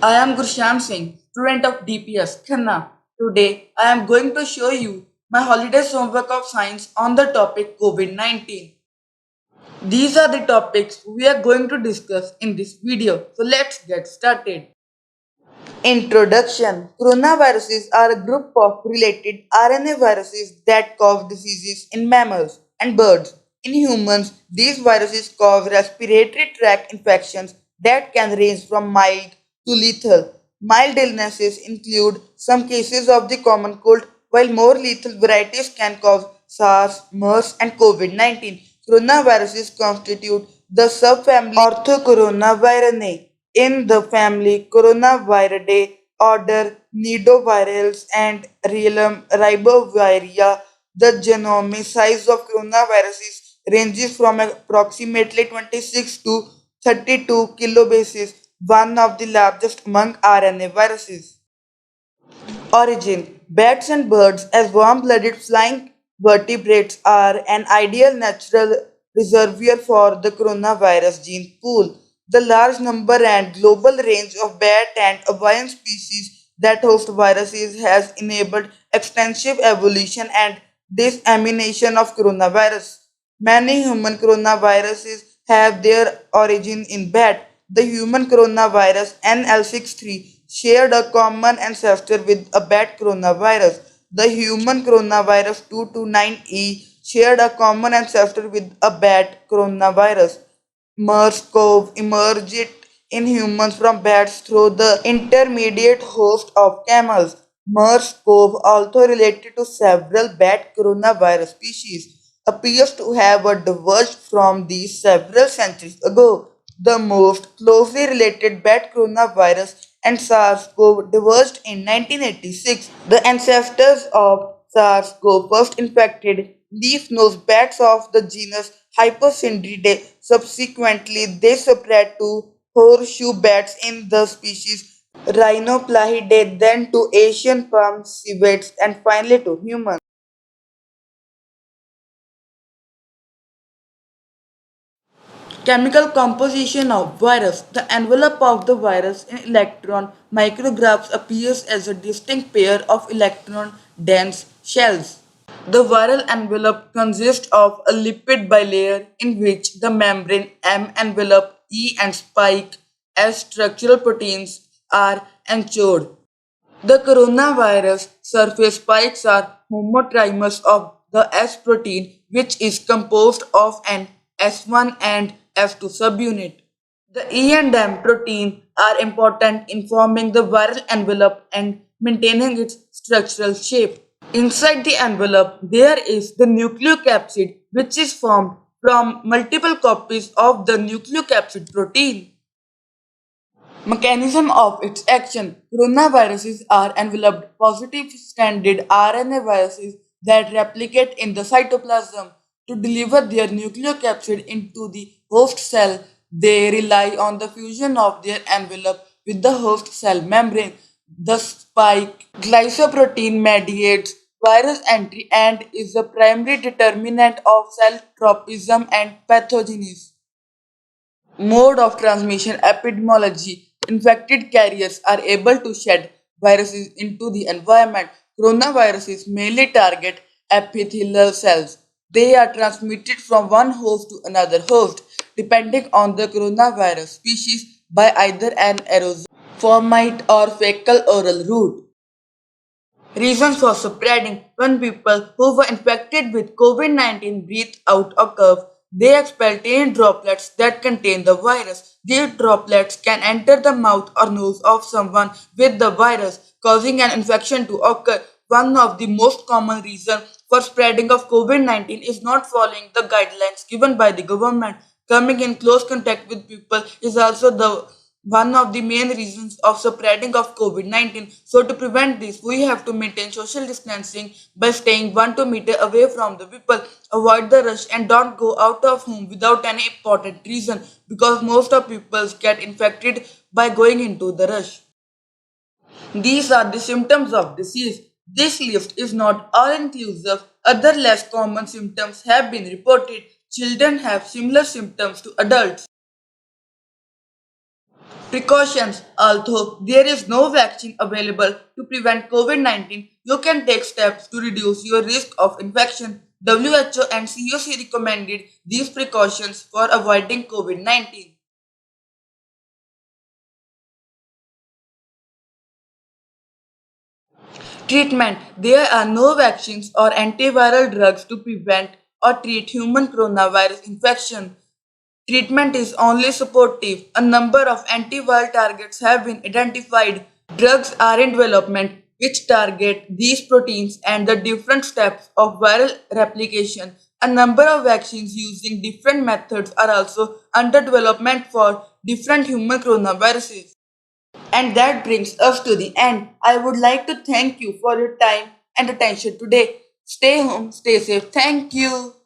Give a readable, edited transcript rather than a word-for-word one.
I am Gursham Singh, student of DPS, Khanna. Today, I am going to show you my holidays homework of science on the topic COVID-19. These are the topics we are going to discuss in this video. So let's get started. Introduction. Coronaviruses are a group of related RNA viruses that cause diseases in mammals and birds. In humans, these viruses cause respiratory tract infections that can range from mild to lethal. Mild illnesses include some cases of the common cold, while more lethal varieties can cause SARS, MERS, and COVID-19. Coronaviruses constitute the subfamily Orthocoronavirinae in the family Coronaviridae, order Nidovirales, and realm Riboviria. The genomic size of coronaviruses ranges from approximately 26 to 32 kilobases, one of the largest among RNA viruses. Origin. Bats and birds, as warm-blooded flying vertebrates, are an ideal natural reservoir for the coronavirus gene pool. The large number and global range of bat and avian species that host viruses has enabled extensive evolution and dissemination of coronavirus. Many human coronaviruses have their origin in bat. The human coronavirus NL63 shared a common ancestor with a bat coronavirus. The human coronavirus 229E shared a common ancestor with a bat coronavirus. MERS-CoV emerged in humans from bats through the intermediate host of camels. MERS-CoV, also related to several bat coronavirus species, appears to have diverged from these several centuries ago. The most closely related bat coronavirus and SARS-CoV diverged in 1986. The ancestors of SARS-CoV first infected leaf-nosed bats of the genus Hypocindridae. Subsequently, they spread to horseshoe bats in the species Rhinoplahidae, then to Asian palm civets, and finally to humans. Chemical composition of virus. The envelope of the virus in electron micrographs appears as a distinct pair of electron-dense shells. The viral envelope consists of a lipid bilayer in which the membrane M envelope, E and spike S structural proteins are encored. The coronavirus surface spikes are homotrimers of the S protein, which is composed of an S1 and S2 subunit. The E and M protein are important in forming the viral envelope and maintaining its structural shape. Inside the envelope, there is the nucleocapsid, which is formed from multiple copies of the nucleocapsid protein. Mechanism of its action. Coronaviruses are enveloped positive stranded RNA viruses that replicate in the cytoplasm. To deliver their nucleocapsid into the host cell, they rely on the fusion of their envelope with the host cell membrane. The spike glycoprotein mediates virus entry and is the primary determinant of cell tropism and pathogenesis. Mode of transmission epidemiology. Infected carriers are able to shed viruses into the environment. Coronaviruses mainly target epithelial cells. They are transmitted from one host to another host, depending on the coronavirus species, by either an aerosol, fomite, or fecal oral route. Reasons for spreading. When people who were infected with COVID-19 breathe out a cough, they expel tiny droplets that contain the virus. These droplets can enter the mouth or nose of someone with the virus, causing an infection to occur. One of the most common reasons for spreading of COVID-19 is not following the guidelines given by the government. Coming in close contact with people is also the one of the main reasons of spreading of COVID-19. So to prevent this, we have to maintain social distancing by staying 1 2 meter away from the people, avoid the rush and don't go out of home without any important reason because most of people get infected by going into the rush. These are the symptoms of disease. This list is not all inclusive. Other less common symptoms have been reported. Children have similar symptoms to adults. Precautions. Although there is no vaccine available to prevent COVID-19, you can take steps to reduce your risk of infection. WHO and COC recommended these precautions for avoiding COVID-19. Treatment. There are no vaccines or antiviral drugs to prevent or treat human coronavirus infection. Treatment is only supportive. A number of antiviral targets have been identified. Drugs are in development which target these proteins and the different steps of viral replication. A number of vaccines using different methods are also under development for different human coronaviruses. And that brings us to the end. I would like to thank you for your time and attention today. Stay home, stay safe. Thank you.